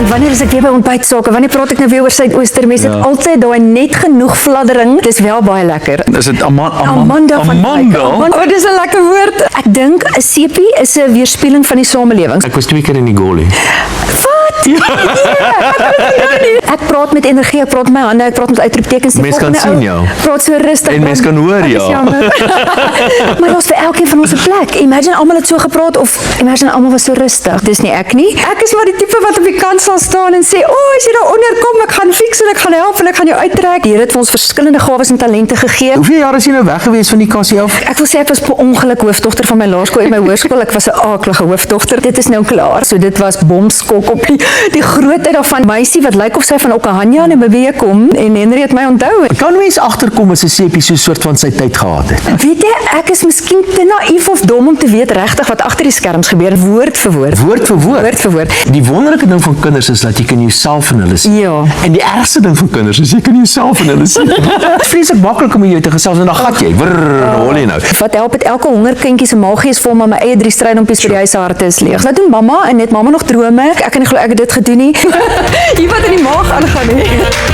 Wanneer is ek weer by ontbytsake? Wanneer praat ek nou weer oor Suidooster? Mense het altyd daai net genoeg fladdering. Dis wel baie lekker. Is dit Amanda van Wyk. Oh, dis 'n lekker woord. Ek dink 'n sepie is 'n weerspieëling van die samelewing. Ek was 2 keer in die goalie. Wat? Ek praat met energie, ek praat met my hande, ek praat met uitroeptekens. Mens kan sien jou. Praat so rustig. En mens kan hoor jou. Maar daar's vir elkeen van ons 'n plek. Imagine almal het so gepraat of imagine almal was so rustig. Dis nie ek nie. Ek is maar die tipe wat op die kant sal staan en sê, as jy daar onder kom, ek gaan fix en ek gaan help en ek gaan jou uittrek. Die Here het vir ons verskillende gawes en talente gegee. Hoeveel jaar is jy nou weg gewees van die kassie af? Ek wil sê ek was per ongeluk hoofdogter van my laerskool en my hoërskool. Ek was 'n aaklige hoofdogter. Dit is nou klaar. So dit was bomskok op die grootheid daarvan. Meisie wat lyk of sy van Okahanja in Namibië kom en Henry het my onthou. Kan mens agterkom as 'n sepie so 'n soort van sy tyd gehad het? Weet jy, ek is miskien te naïef of dom om te weet regtig wat agter die skerms gebeur, woord vir woord. Woord vir woord. Woord vir woord. Die wonderlike ding van kinders is dat jy kan jouself in hulle sien. Ja. En die ergste ding van kinders is jy kan jouself in hulle sien. Dit is vreeslik maklik om met jou te gesels en dan gat jy. Hol jy nou. Wat help het elke hongerkindjie se maagie is vol, maar my eie 3 stryddompies by die huis se harte is leeg. Nou doen mamma en net mamma nog drome. Ek kan nie glo ek het dit gedoen nie. Hier wat in die maag aangaan nie.